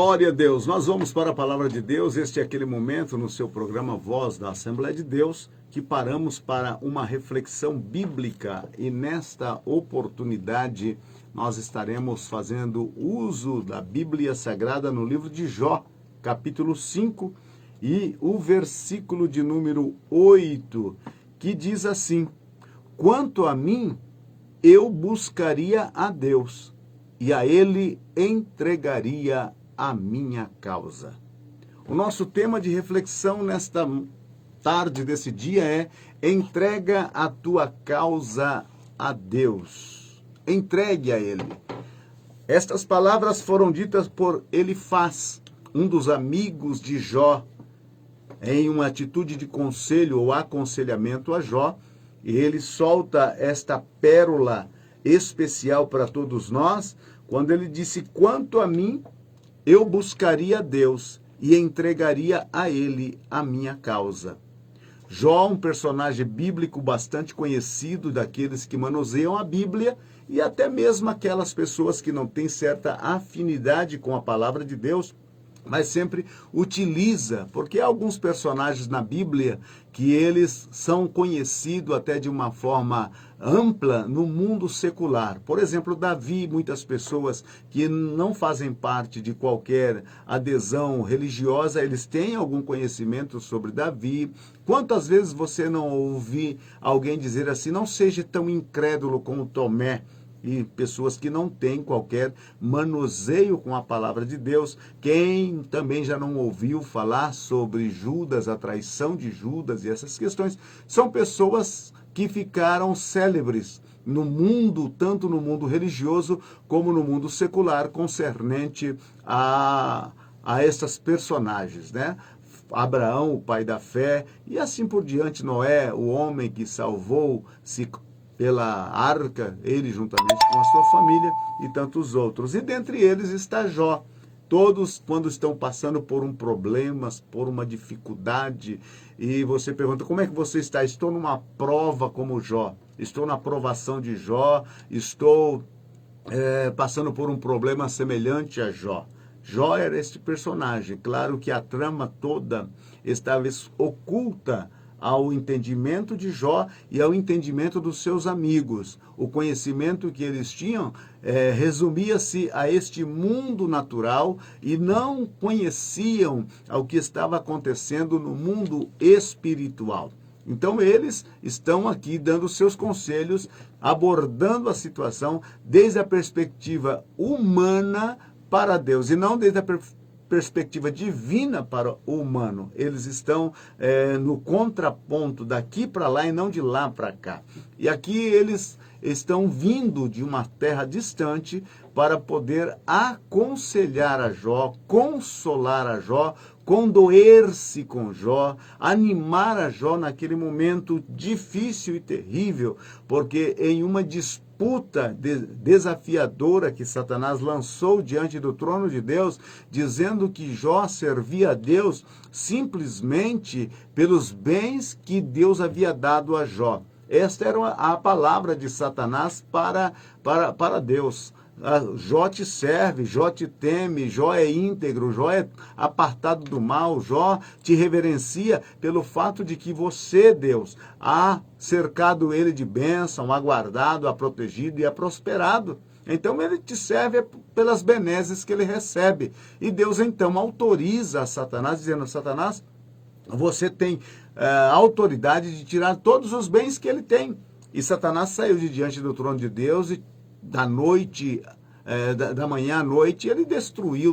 Glória a Deus. Nós vamos para a palavra de Deus. Este é aquele momento no seu programa Voz da Assembleia de Deus que paramos para uma reflexão bíblica e nesta oportunidade nós estaremos fazendo uso da Bíblia Sagrada no livro de Jó, capítulo 5 e o versículo de número 8, que diz assim: quanto a mim, eu buscaria a Deus e a Ele entregaria a minha causa. O nosso tema de reflexão nesta tarde desse dia é: entrega a tua causa a Deus. Entregue a Ele. Estas palavras foram ditas por Elifaz, um dos amigos de Jó, em uma atitude de conselho ou aconselhamento a Jó, e ele solta esta pérola especial para todos nós, quando ele disse: quanto a mim, eu buscaria a Deus e entregaria a Ele a minha causa. Jó, um personagem bíblico bastante conhecido daqueles que manuseiam a Bíblia e até mesmo aquelas pessoas que não têm certa afinidade com a palavra de Deus, mas sempre utiliza, porque há alguns personagens na Bíblia que eles são conhecidos até de uma forma ampla no mundo secular. Por exemplo, Davi, muitas pessoas que não fazem parte de qualquer adesão religiosa, eles têm algum conhecimento sobre Davi. Quantas vezes você não ouviu alguém dizer assim: não seja tão incrédulo como Tomé? E pessoas que não têm qualquer manuseio com a palavra de Deus. Quem também já não ouviu falar sobre Judas, a traição de Judas e essas questões, são pessoas que ficaram célebres no mundo, tanto no mundo religioso como no mundo secular, concernente a essas personagens, né? Abraão, o pai da fé, e assim por diante. Noé, o homem que salvou-se pela arca, ele juntamente com a sua família e tantos outros. E dentre eles está Jó. Todos, quando estão passando por um problema, por uma dificuldade, e você pergunta: como é que você está? Estou numa prova como Jó, estou na provação de Jó, estou passando por um problema semelhante a Jó. Jó era este personagem. Claro que a trama toda estava oculta ao entendimento de Jó e ao entendimento dos seus amigos. O conhecimento que eles tinham resumia-se a este mundo natural e não conheciam o que estava acontecendo no mundo espiritual. Então eles estão aqui dando seus conselhos, abordando a situação desde a perspectiva humana para Deus e não desde a perspectiva divina para o humano. Eles estão no contraponto daqui para lá e não de lá para cá. E aqui eles estão vindo de uma terra distante para poder aconselhar a Jó, consolar a Jó, condoer-se com Jó, animar a Jó naquele momento difícil e terrível, porque em uma disputa desafiadora que Satanás lançou diante do trono de Deus, dizendo que Jó servia a Deus simplesmente pelos bens que Deus havia dado a Jó. Esta era a palavra de Satanás para Deus. Jó te serve, Jó te teme, Jó é íntegro, Jó é apartado do mal, Jó te reverencia pelo fato de que você, Deus, há cercado ele de bênção, há guardado, há protegido e há prosperado. Então ele te serve pelas benesses que ele recebe. E Deus então autoriza a Satanás, dizendo: Satanás, você tem autoridade de tirar todos os bens que ele tem. E Satanás saiu de diante do trono de Deus e da manhã à noite, ele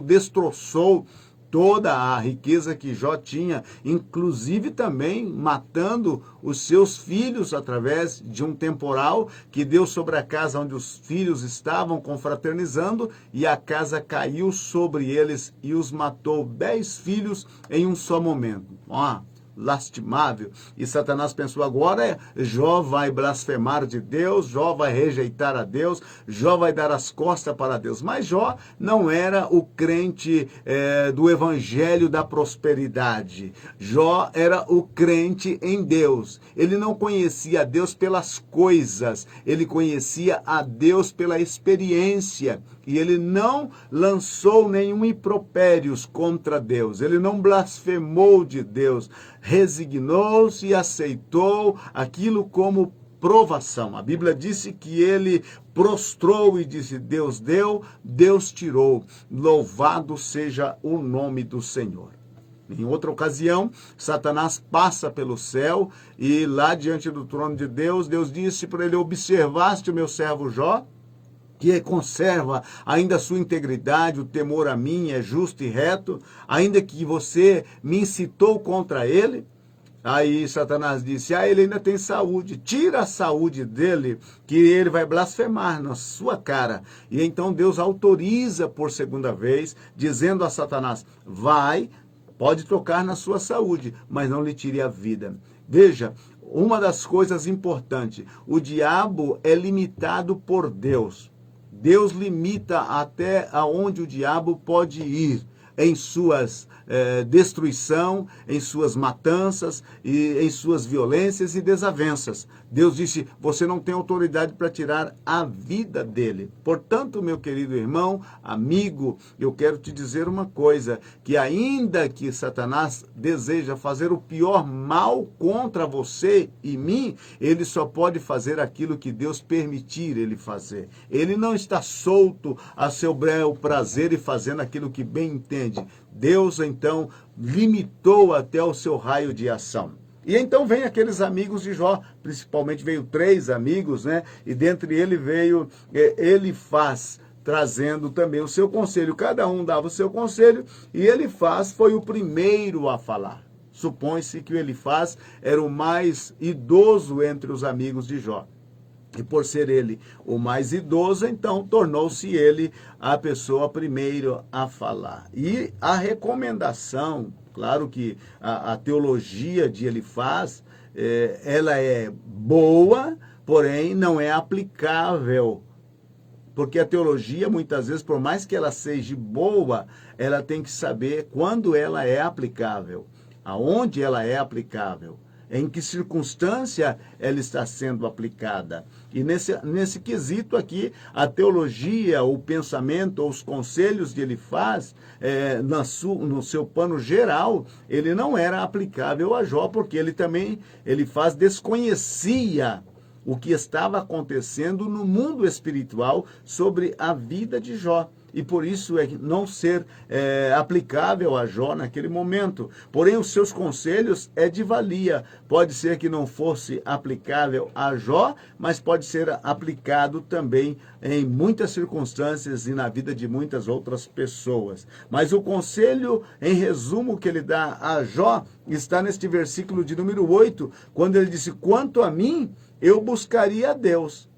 destroçou toda a riqueza que Jó tinha, inclusive também matando os seus filhos através de um temporal que deu sobre a casa onde os filhos estavam confraternizando, e a casa caiu sobre eles e os matou, 10 filhos em um só momento. lastimável. E Satanás pensou, agora Jó vai blasfemar de Deus, Jó vai rejeitar a Deus, Jó vai dar as costas para Deus. Mas Jó não era o crente do evangelho da prosperidade. Jó era o crente em Deus. Ele não conhecia a Deus pelas coisas, ele conhecia a Deus pela experiência. E ele não lançou nenhum impropérios contra Deus, ele não blasfemou de Deus, resignou-se e aceitou aquilo como provação. A Bíblia disse que ele prostrou e disse, Deus deu, Deus tirou, louvado seja o nome do Senhor. Em outra ocasião, Satanás passa pelo céu e lá diante do trono de Deus, Deus disse para ele, observaste o meu servo Jó, que conserva ainda a sua integridade, o temor a mim é justo e reto, ainda que você me incitou contra ele. Aí Satanás disse, ele ainda tem saúde, tira a saúde dele, que ele vai blasfemar na sua cara. E então Deus autoriza por segunda vez, dizendo a Satanás, pode tocar na sua saúde, mas não lhe tire a vida. Veja, uma das coisas importantes, o diabo é limitado por Deus. Deus limita até aonde o diabo pode ir em suas destruição, em suas matanças, e em suas violências e desavenças. Deus disse, você não tem autoridade para tirar a vida dele. Portanto, meu querido irmão, amigo, eu quero te dizer uma coisa, que ainda que Satanás deseja fazer o pior mal contra você e mim, ele só pode fazer aquilo que Deus permitir ele fazer. Ele não está solto a seu bel prazer e fazendo aquilo que bem entende. Deus, então, limitou até o seu raio de ação. E então vem aqueles amigos de Jó, principalmente veio 3 amigos, né? E dentre eles veio Elifaz, trazendo também o seu conselho. Cada um dava o seu conselho e Elifaz foi o primeiro a falar. Supõe-se que o Elifaz era o mais idoso entre os amigos de Jó. E por ser ele o mais idoso, então tornou-se ele a pessoa primeiro a falar. E a recomendação, claro que a teologia de Elifaz, ela é boa, porém não é aplicável. Porque a teologia, muitas vezes, por mais que ela seja boa, ela tem que saber quando ela é aplicável, aonde ela é aplicável. Em que circunstância ela está sendo aplicada. E nesse quesito aqui, a teologia, o pensamento, os conselhos que ele faz, no seu pano geral, ele não era aplicável a Jó, porque ele desconhecia o que estava acontecendo no mundo espiritual sobre a vida de Jó. E por isso não ser aplicável a Jó naquele momento. Porém, os seus conselhos é de valia. Pode ser que não fosse aplicável a Jó, mas pode ser aplicado também em muitas circunstâncias e na vida de muitas outras pessoas. Mas o conselho, em resumo, que ele dá a Jó, está neste versículo de número 8, quando ele disse, quanto a mim, eu buscaria a Deus,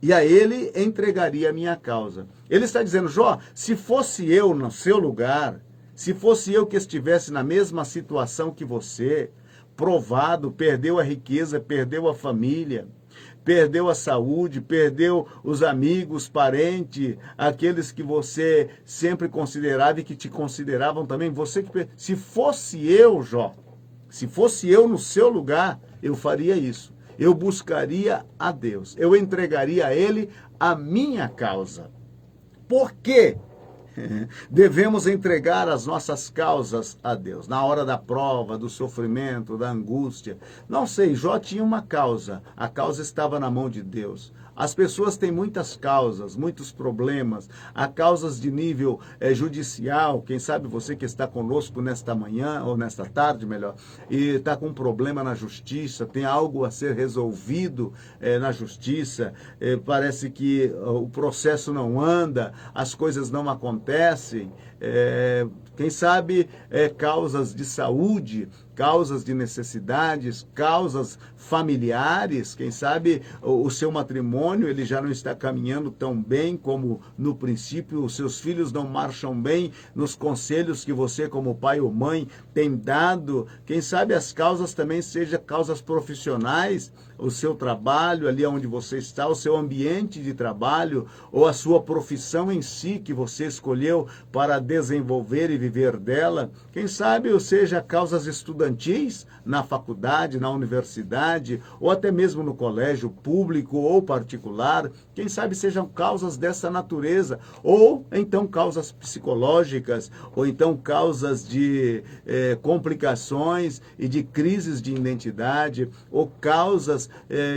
e a ele entregaria a minha causa. Ele está dizendo, Jó, se fosse eu no seu lugar, se fosse eu que estivesse na mesma situação que você, provado, perdeu a riqueza, perdeu a família, perdeu a saúde, perdeu os amigos, parentes, aqueles que você sempre considerava e que te consideravam também, se fosse eu, Jó, se fosse eu no seu lugar, eu faria isso. Eu buscaria a Deus, eu entregaria a Ele a minha causa. Por quê? Devemos entregar as nossas causas a Deus, na hora da prova, do sofrimento, da angústia. Não sei, Jó tinha uma causa, a causa estava na mão de Deus. As pessoas têm muitas causas, muitos problemas, há causas de nível judicial, quem sabe você que está conosco nesta manhã, ou nesta tarde melhor, e está com um problema na justiça, tem algo a ser resolvido na justiça, parece que o processo não anda, as coisas não acontecem, quem sabe causas de saúde, causas de necessidades, causas familiares, quem sabe o seu matrimônio ele já não está caminhando tão bem como no princípio, os seus filhos não marcham bem nos conselhos que você como pai ou mãe tem dado, quem sabe as causas também sejam causas profissionais, o seu trabalho ali onde você está, o seu ambiente de trabalho ou a sua profissão em si que você escolheu para desenvolver e viver dela, quem sabe ou seja causas estudantis na faculdade, na universidade ou até mesmo no colégio público ou particular, quem sabe sejam causas dessa natureza ou então causas psicológicas ou então causas de complicações e de crises de identidade ou causas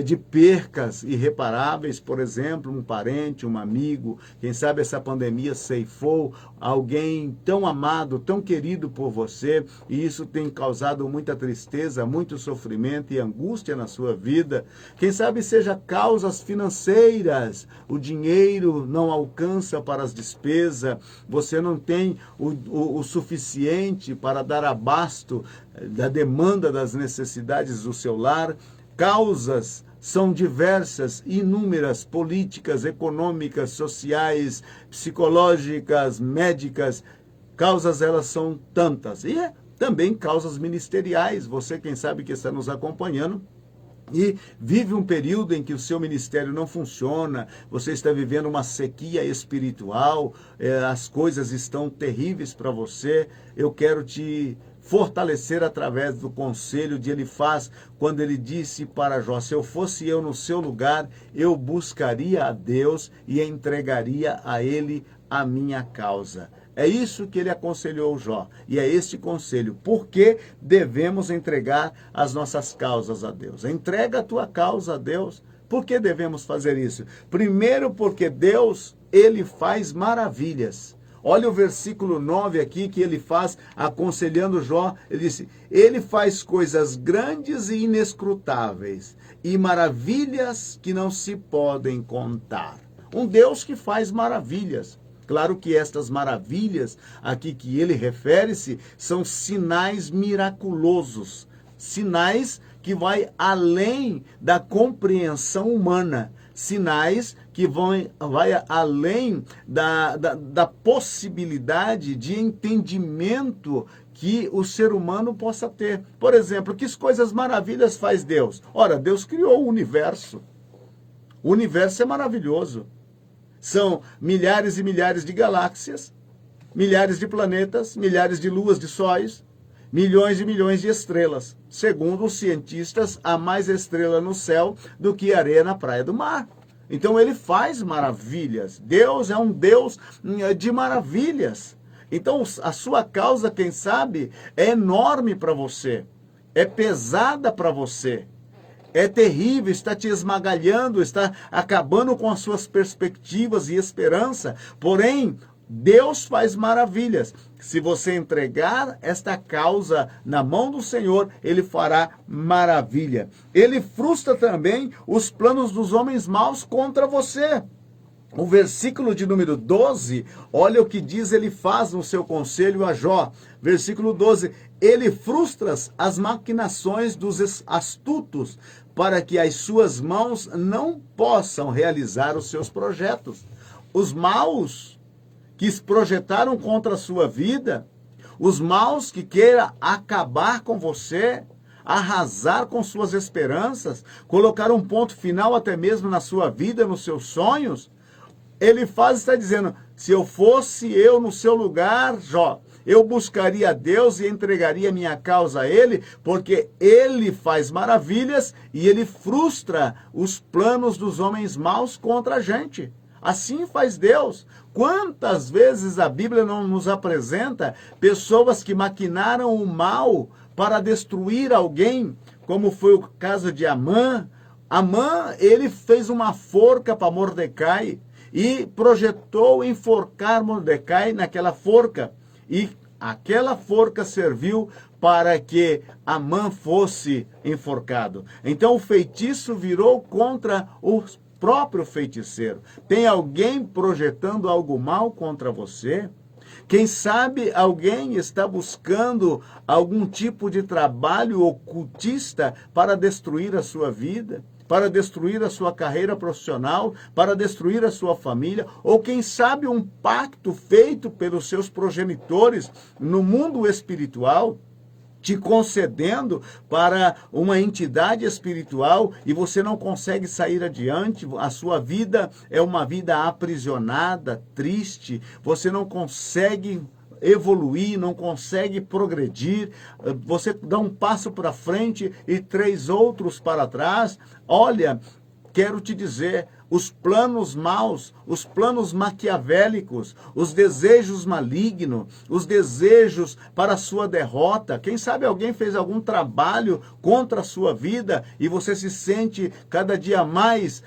de percas irreparáveis, por exemplo, um parente, um amigo, quem sabe essa pandemia ceifou alguém tão amado, tão querido por você, e isso tem causado muita tristeza, muito sofrimento e angústia na sua vida. Quem sabe seja causas financeiras, o dinheiro não alcança para as despesas, você não tem o suficiente para dar abasto da demanda das necessidades do seu lar. Causas são diversas, inúmeras, políticas, econômicas, sociais, psicológicas, médicas. Causas elas são tantas. E também causas ministeriais. Você, quem sabe que está nos acompanhando, e vive um período em que o seu ministério não funciona, você está vivendo uma sequia espiritual, as coisas estão terríveis para você, eu quero te fortalecer através do conselho de Elifaz, quando ele disse para Jó, se eu fosse eu no seu lugar, eu buscaria a Deus e entregaria a ele a minha causa. É isso que ele aconselhou Jó, e é este conselho. Por que devemos entregar as nossas causas a Deus? Entrega a tua causa a Deus. Por que devemos fazer isso? Primeiro porque Deus, ele faz maravilhas. Olha o versículo 9 aqui que ele faz aconselhando Jó. Ele disse, ele faz coisas grandes e inescrutáveis e maravilhas que não se podem contar. Um Deus que faz maravilhas. Claro que estas maravilhas aqui que ele refere-se são sinais miraculosos, sinais que vai além da compreensão humana, sinais que vai além da possibilidade de entendimento que o ser humano possa ter. Por exemplo, que coisas maravilhas faz Deus? Ora, Deus criou o universo. O universo é maravilhoso. São milhares e milhares de galáxias, milhares de planetas, milhares de luas, de sóis, milhões e milhões de estrelas. Segundo os cientistas, há mais estrela no céu do que areia na praia do mar. Então ele faz maravilhas. Deus é um Deus de maravilhas. Então a sua causa, quem sabe, é enorme para você, é pesada para você. É terrível, está te esmagalhando, está acabando com as suas perspectivas e esperança. Porém, Deus faz maravilhas. Se você entregar esta causa na mão do Senhor, ele fará maravilha. Ele frustra também os planos dos homens maus contra você. O versículo de número 12, olha o que diz ele faz no seu conselho a Jó. Versículo 12, ele frustra as maquinações dos astutos, para que as suas mãos não possam realizar os seus projetos. Os maus que projetaram contra a sua vida, os maus que queiram acabar com você, arrasar com suas esperanças, colocar um ponto final até mesmo na sua vida, nos seus sonhos, ele está dizendo, se eu fosse eu no seu lugar, Jó, eu buscaria a Deus e entregaria minha causa a ele, porque ele faz maravilhas e ele frustra os planos dos homens maus contra a gente. Assim faz Deus. Quantas vezes a Bíblia não nos apresenta pessoas que maquinaram o mal para destruir alguém, como foi o caso de Amã. Amã, ele fez uma forca para Mordecai e projetou enforcar Mordecai naquela forca. E aquela forca serviu para que Amã fosse enforcado. Então o feitiço virou contra o próprio feiticeiro. Tem alguém projetando algo mal contra você? Quem sabe alguém está buscando algum tipo de trabalho ocultista para destruir a sua vida, para destruir a sua carreira profissional, para destruir a sua família, ou quem sabe um pacto feito pelos seus progenitores no mundo espiritual, te concedendo para uma entidade espiritual e você não consegue sair adiante, a sua vida é uma vida aprisionada, triste, você não consegue evoluir, não consegue progredir, você dá um passo para frente e 3 outros para trás. Olha, quero te dizer, os planos maus, os planos maquiavélicos, os desejos malignos, os desejos para a sua derrota. Quem sabe alguém fez algum trabalho contra a sua vida e você se sente cada dia mais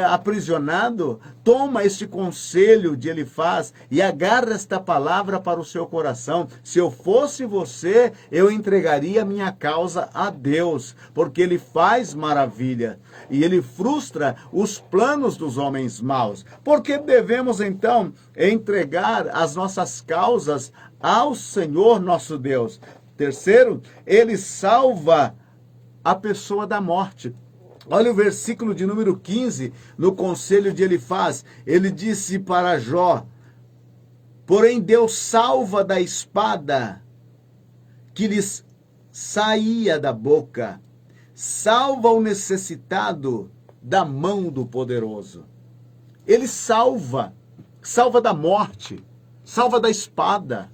aprisionado? Toma este conselho de Elifaz e agarra esta palavra para o seu coração. Se eu fosse você, eu entregaria minha causa a Deus, porque Ele faz maravilha e Ele frustra os planos dos homens maus. Por que devemos então entregar as nossas causas ao Senhor nosso Deus? Terceiro, Ele salva a pessoa da morte. Olha o versículo de número 15, no conselho de Elifaz. Ele disse para Jó: porém Deus salva da espada que lhes saía da boca, salva o necessitado da mão do poderoso. Ele salva da morte, salva da espada.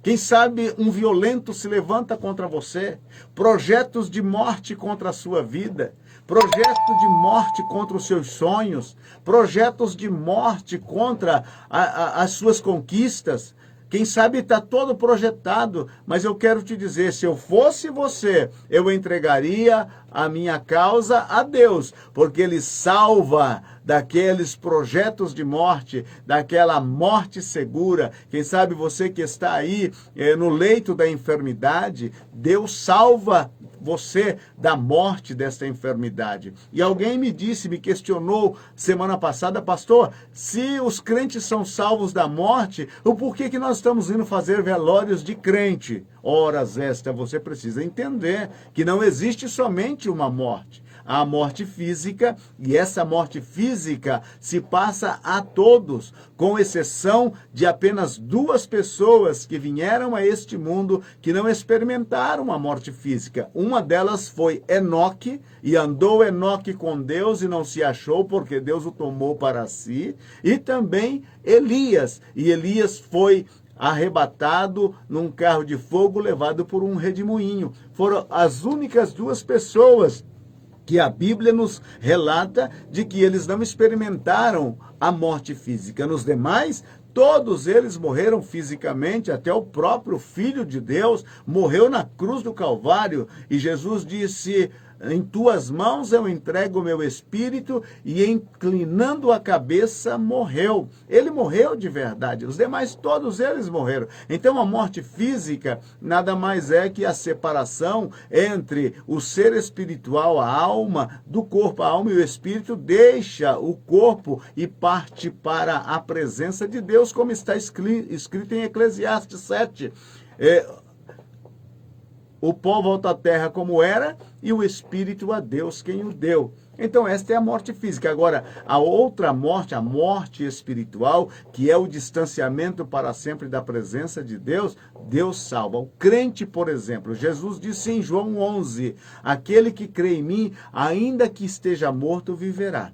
Quem sabe um violento se levanta contra você, projetos de morte contra a sua vida, projeto de morte contra os seus sonhos, projetos de morte contra as suas conquistas. Quem sabe está todo projetado, mas eu quero te dizer, se eu fosse você, eu entregaria a minha causa a Deus, porque Ele salva daqueles projetos de morte, daquela morte segura. Quem sabe você que está aí no leito da enfermidade, Deus salva você da morte desta enfermidade. E alguém me questionou semana passada: pastor, se os crentes são salvos da morte, o porquê que nós estamos indo fazer velórios de crente? Horas esta, você precisa entender que não existe somente uma morte. Há a morte física, e essa morte física se passa a todos, com exceção de apenas 2 pessoas que vieram a este mundo que não experimentaram a morte física. Uma delas foi Enoque, e andou Enoque com Deus e não se achou, porque Deus o tomou para si, e também Elias, e Elias foi arrebatado num carro de fogo levado por um redemoinho. Foram as únicas 2 pessoas que a Bíblia nos relata de que eles não experimentaram a morte física. Nos demais, todos eles morreram fisicamente, até o próprio Filho de Deus morreu na cruz do Calvário. E Jesus disse: em tuas mãos eu entrego o meu espírito, e inclinando a cabeça morreu. Ele morreu de verdade, os demais todos eles morreram. Então a morte física nada mais é que a separação entre o ser espiritual, a alma, do corpo. A alma e o espírito deixa o corpo e parte para a presença de Deus, como está escrito em Eclesiastes 7. O pó volta à terra como era, e o espírito a Deus quem o deu. Então esta é a morte física. Agora, a outra morte, a morte espiritual, que é o distanciamento para sempre da presença de Deus, Deus salva. O crente, por exemplo, Jesus disse em João 11, aquele que crê em mim, ainda que esteja morto, viverá.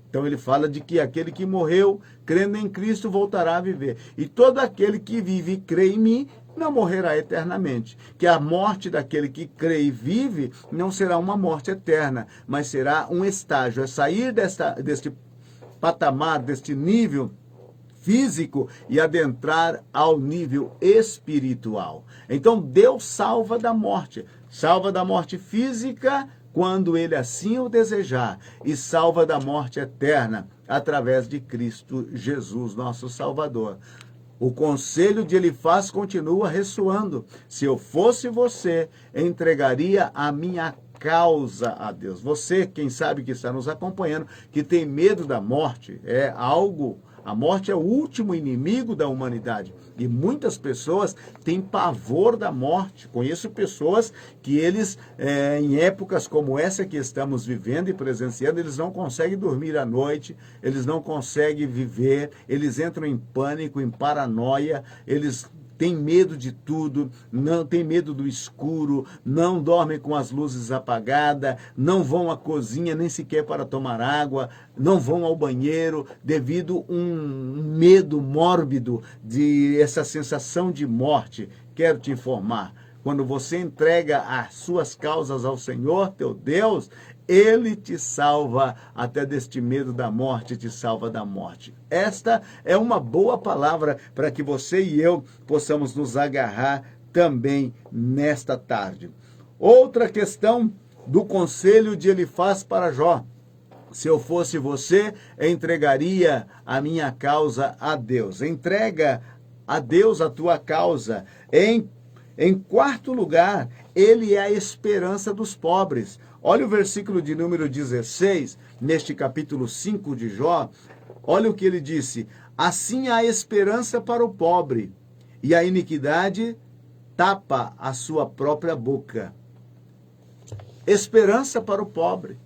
Então ele fala de que aquele que morreu, crendo em Cristo, voltará a viver. E todo aquele que vive e crê em mim, não morrerá eternamente. Que a morte daquele que crê e vive não será uma morte eterna, mas será um estágio. É sair deste patamar, deste nível físico e adentrar ao nível espiritual. Então Deus salva da morte física, quando Ele assim o desejar, e salva da morte eterna, através de Cristo Jesus, nosso Salvador. O conselho de Elifaz continua ressoando. Se eu fosse você, entregaria a minha causa a Deus. Você, quem sabe que está nos acompanhando, que tem medo da morte, é algo A morte é o último inimigo da humanidade. E muitas pessoas têm pavor da morte. Conheço pessoas que eles, em épocas como essa que estamos vivendo e presenciando, eles não conseguem dormir à noite, eles não conseguem viver, eles entram em pânico, em paranoia, eles têm medo de tudo, não têm medo do escuro, não dormem com as luzes apagadas, não vão à cozinha nem sequer para tomar água, não vão ao banheiro devido a um medo mórbido de essa sensação de morte. Quero te informar, quando você entrega as suas causas ao Senhor, teu Deus, Ele te salva até deste medo da morte, te salva da morte. Esta é uma boa palavra para que você e eu possamos nos agarrar também nesta tarde. Outra questão do conselho de Elifaz para Jó. Se eu fosse você, entregaria a minha causa a Deus. Entrega a Deus a tua causa. Em quarto lugar, ele é a esperança dos pobres. Olha o versículo de número 16, neste capítulo 5 de Jó. Olha o que ele disse: assim há esperança para o pobre, e a iniquidade tapa a sua própria boca. Esperança para o pobre.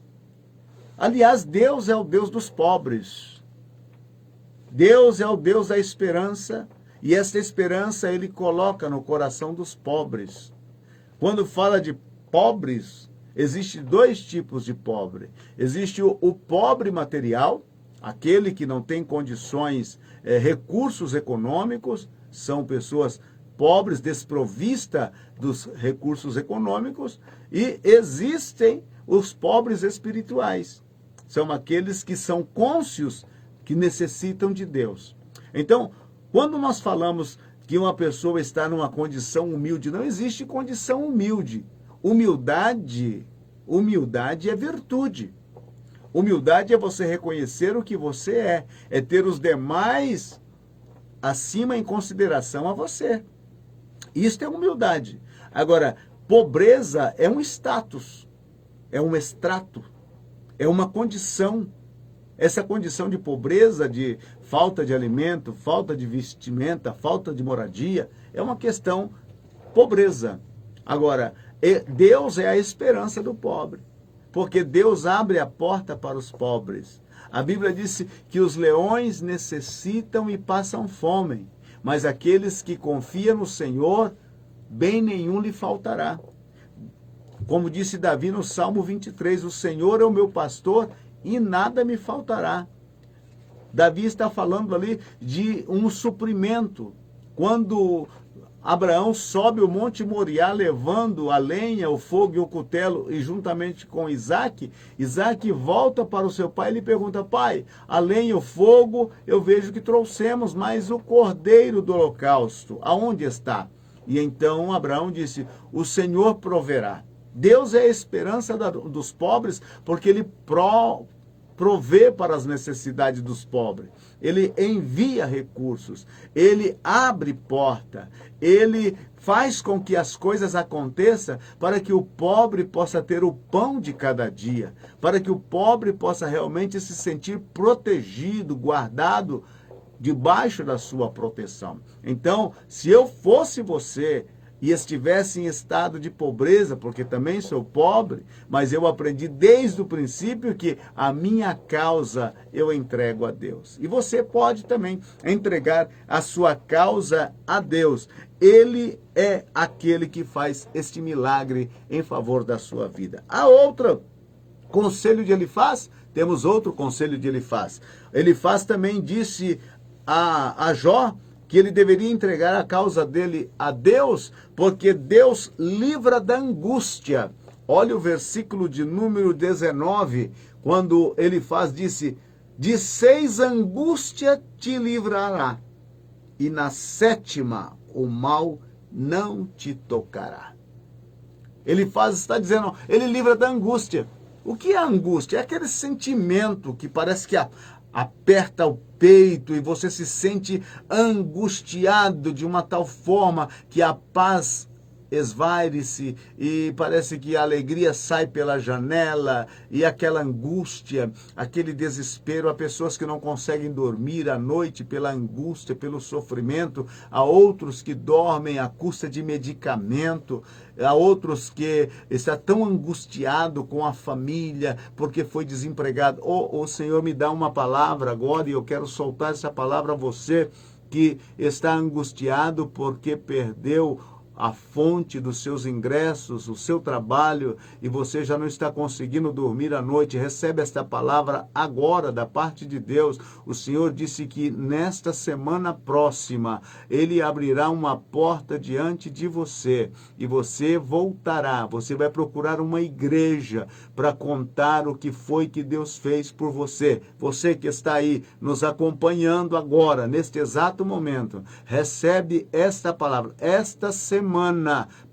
Aliás, Deus é o Deus dos pobres. Deus é o Deus da esperança, e essa esperança Ele coloca no coração dos pobres. Quando fala de pobres, existem dois tipos de pobre. Existe o pobre material, aquele que não tem condições, recursos econômicos, são pessoas pobres, desprovistas dos recursos econômicos, e existem os pobres espirituais. São aqueles que são cônscios, que necessitam de Deus. Então, quando nós falamos que uma pessoa está numa condição humilde, não existe condição humilde. Humildade é virtude. Humildade é você reconhecer o que você é ter os demais acima em consideração a você. Isso é humildade. Agora, pobreza é um status, é um extrato, é uma condição. Essa condição de pobreza, de falta de alimento, falta de vestimenta, falta de moradia, é uma questão pobreza. Agora, Deus é a esperança do pobre, porque Deus abre a porta para os pobres. A Bíblia disse que os leões necessitam e passam fome, mas aqueles que confiam no Senhor, bem nenhum lhe faltará. Como disse Davi no Salmo 23, o Senhor é o meu pastor e nada me faltará. Davi está falando ali de um suprimento. Quando Abraão sobe o Monte Moriá levando a lenha, o fogo e o cutelo, e juntamente com Isaac, Isaac volta para o seu pai e lhe pergunta: pai, a lenha e o fogo eu vejo que trouxemos, mas o cordeiro do holocausto, aonde está? E então Abraão disse: o Senhor proverá. Deus é a esperança dos pobres, porque Ele provê para as necessidades dos pobres. Ele envia recursos, Ele abre porta, Ele faz com que as coisas aconteçam para que o pobre possa ter o pão de cada dia, para que o pobre possa realmente se sentir protegido, guardado debaixo da sua proteção. Então, se eu fosse você e estivesse em estado de pobreza, porque também sou pobre, mas eu aprendi desde o princípio que a minha causa eu entrego a Deus. E você pode também entregar a sua causa a Deus. Ele é aquele que faz este milagre em favor da sua vida. A outra conselho de Elifaz, temos outro conselho de Elifaz. Elifaz também disse a Jó que ele deveria entregar a causa dele a Deus, porque Deus livra da angústia. Olha o versículo de número 19, quando Elifaz disse: de 6 angústia te livrará, e na 7ª o mal não te tocará. Elifaz está dizendo, ele livra da angústia. O que é a angústia? É aquele sentimento que parece que aperta o peito e você se sente angustiado de uma tal forma que a paz esvaire-se e parece que a alegria sai pela janela e aquela angústia, aquele desespero. Há pessoas que não conseguem dormir à noite pela angústia, pelo sofrimento. Há outros que dormem à custa de medicamento. Há outros que estão tão angustiado com a família porque foi desempregado. O Senhor me dá uma palavra agora e eu quero soltar essa palavra a você que está angustiado porque perdeu a fonte dos seus ingressos, o seu trabalho, e você já não está conseguindo dormir à noite. Recebe esta palavra agora da parte de Deus. O Senhor disse que nesta semana próxima Ele abrirá uma porta diante de você e você voltará. Você vai procurar uma igreja para contar o que foi que Deus fez por você. Você que está aí nos acompanhando agora, neste exato momento, recebe esta palavra. Esta semana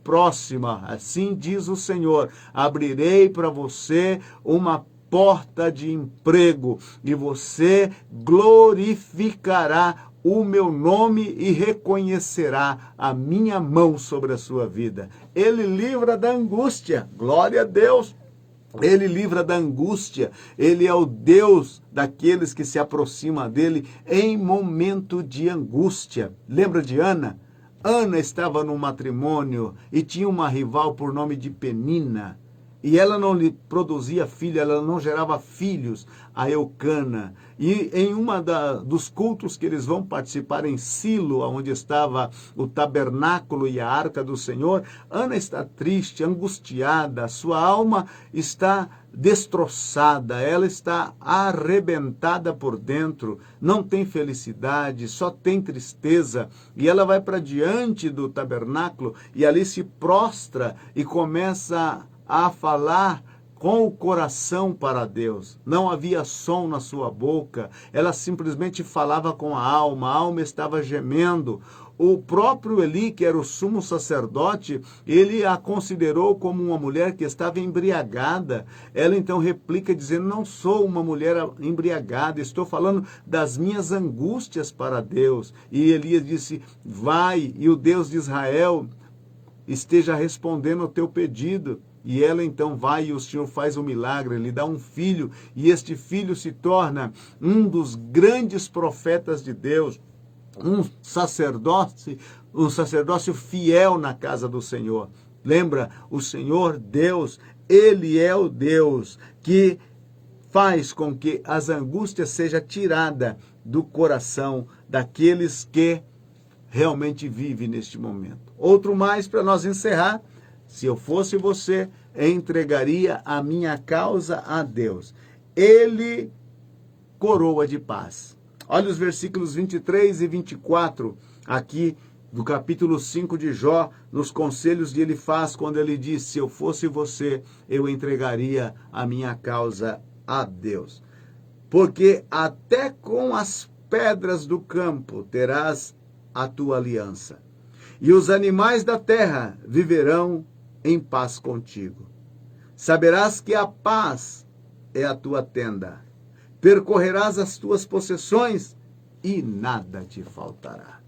próxima, assim diz o Senhor, abrirei para você uma porta de emprego e você glorificará o meu nome e reconhecerá a minha mão sobre a sua vida. Ele livra da angústia, glória a Deus. Ele livra da angústia, Ele é o Deus daqueles que se aproximam dele em momento de angústia. Lembra de Ana? Ana estava num matrimônio e tinha uma rival por nome de Penina. E ela não lhe produzia filho, ela não gerava filhos a Eucana. E em dos cultos que eles vão participar em Silo, onde estava o tabernáculo e a arca do Senhor, Ana está triste, angustiada, sua alma está destroçada, ela está arrebentada por dentro, não tem felicidade, só tem tristeza, e ela vai para diante do tabernáculo e ali se prostra e começa a falar com o coração para Deus. Não havia som na sua boca, ela simplesmente falava com a alma estava gemendo. O próprio Eli, que era o sumo sacerdote, ele a considerou como uma mulher que estava embriagada. Ela então replica dizendo, não sou uma mulher embriagada, estou falando das minhas angústias para Deus. E Elias disse, vai, e o Deus de Israel esteja respondendo ao teu pedido. E ela então vai e o Senhor faz um milagre, lhe dá um filho, e este filho se torna um dos grandes profetas de Deus, um sacerdócio fiel na casa do Senhor. Lembra, o Senhor Deus, Ele é o Deus que faz com que as angústias sejam tiradas do coração daqueles que realmente vivem neste momento. Outro mais para nós encerrar. Se eu fosse você, entregaria a minha causa a Deus. Ele coroa de paz. Olha os versículos 23 e 24, aqui do capítulo 5 de Jó, nos conselhos de Elifaz, quando ele diz, se eu fosse você, eu entregaria a minha causa a Deus. Porque até com as pedras do campo terás a tua aliança, e os animais da terra viverão em paz contigo. Saberás que a paz é a tua tenda. Percorrerás as tuas possessões e nada te faltará.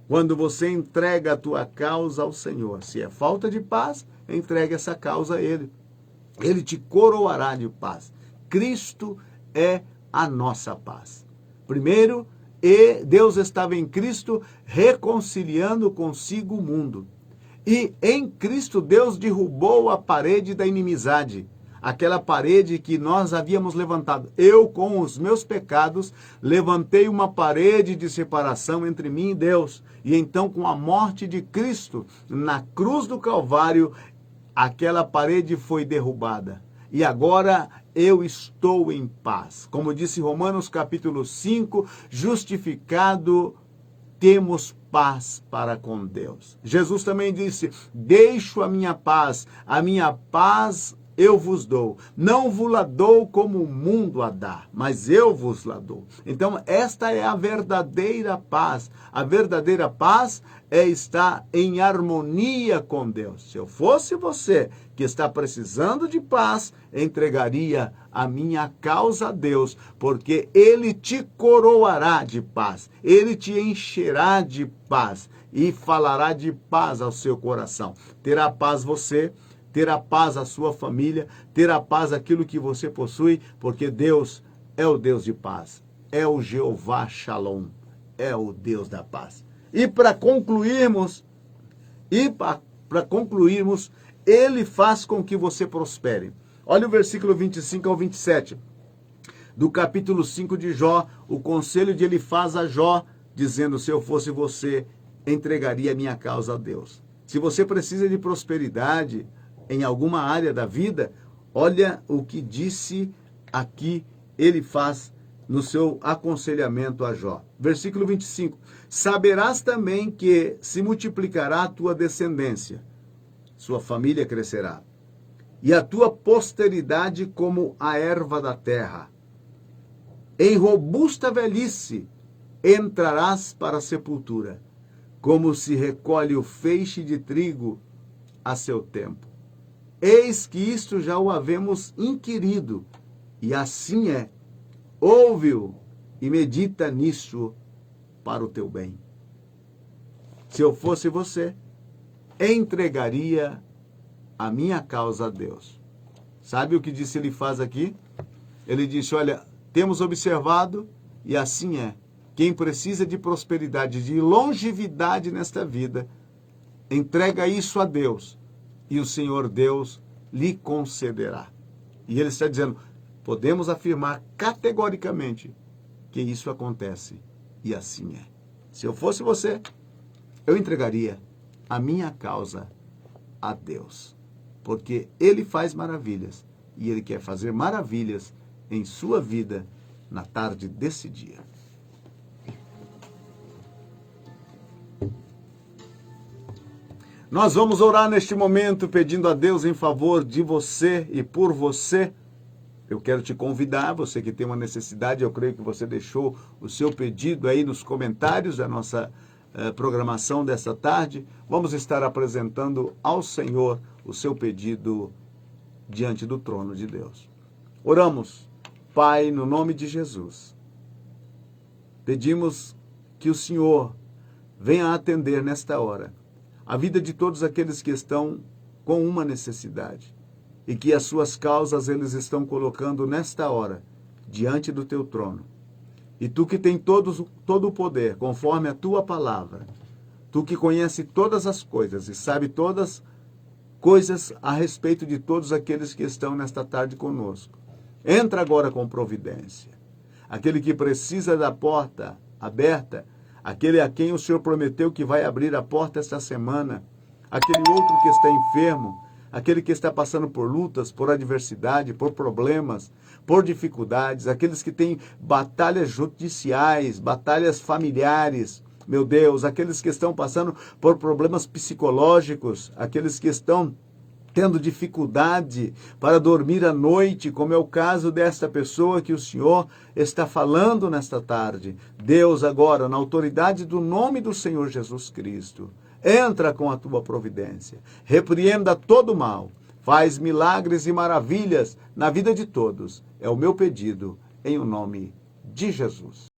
Quando você entrega a tua causa ao Senhor, se é falta de paz, entregue essa causa a Ele. Ele te coroará de paz. Cristo é a nossa paz. Primeiro, Deus estava em Cristo reconciliando consigo o mundo. E em Cristo Deus derrubou a parede da inimizade, aquela parede que nós havíamos levantado. Eu, com os meus pecados, levantei uma parede de separação entre mim e Deus. E então, com a morte de Cristo na cruz do Calvário, aquela parede foi derrubada. E agora eu estou em paz. Como disse Romanos capítulo 5, justificado, temos paz para com Deus. Jesus também disse, deixo a minha paz eu vos dou. Não vos la dou como o mundo a dá, mas eu vos la dou. Então, esta é a verdadeira paz. A verdadeira paz é estar em harmonia com Deus. Se eu fosse você que está precisando de paz, entregaria a minha causa a Deus, porque Ele te coroará de paz, Ele te encherá de paz. e falará de paz ao seu coração. Terá paz você, terá paz a sua família, terá paz aquilo que você possui, porque Deus é o Deus de paz, é o Jeová Shalom, é o Deus da paz. E para concluirmos, Ele faz com que você prospere. Olha o versículo 25 ao 27 do capítulo 5 de Jó, o conselho de Elifaz a Jó, dizendo: se eu fosse você, entregaria minha causa a Deus. Se você precisa de prosperidade em alguma área da vida, olha o que disse aqui Elifaz no seu aconselhamento a Jó. Versículo 25. Saberás também que se multiplicará a tua descendência, sua família crescerá, e a tua posteridade como a erva da terra. Em robusta velhice entrarás para a sepultura, como se recolhe o feixe de trigo a seu tempo. Eis que isto já o havemos inquirido, e assim é. Ouve-o e medita nisso para o teu bem. Se eu fosse você, entregaria a minha causa a Deus. Sabe o que disse Elifaz aqui? Ele disse: olha, temos observado, e assim é. Quem precisa de prosperidade, de longevidade nesta vida, entrega isso a Deus, e o Senhor Deus lhe concederá. E ele está dizendo, podemos afirmar categoricamente que isso acontece, e assim é. Se eu fosse você, eu entregaria a minha causa a Deus, porque Ele faz maravilhas, e Ele quer fazer maravilhas em sua vida na tarde desse dia. Nós vamos orar neste momento pedindo a Deus em favor de você e por você. Eu quero te convidar, você que tem uma necessidade, eu creio que você deixou o seu pedido aí nos comentários da nossa programação dessa tarde. Vamos estar apresentando ao Senhor o seu pedido diante do trono de Deus. Oramos. Pai, no nome de Jesus, pedimos que o Senhor venha atender nesta hora a vida de todos aqueles que estão com uma necessidade e que as suas causas eles estão colocando nesta hora diante do teu trono. E tu que tem todo o poder, conforme a tua palavra, tu que conhece todas as coisas e sabe todas coisas a respeito de todos aqueles que estão nesta tarde conosco, entra agora com providência. Aquele que precisa da porta aberta, aquele a quem o Senhor prometeu que vai abrir a porta esta semana, aquele outro que está enfermo, aquele que está passando por lutas, por adversidade, por problemas, por dificuldades, aqueles que têm batalhas judiciais, batalhas familiares, meu Deus, aqueles que estão passando por problemas psicológicos, aqueles que estão tendo dificuldade para dormir à noite, como é o caso desta pessoa que o Senhor está falando nesta tarde. Deus, agora, na autoridade do nome do Senhor Jesus Cristo, entra com a tua providência, repreenda todo o mal, faz milagres e maravilhas na vida de todos. É o meu pedido, em o nome de Jesus.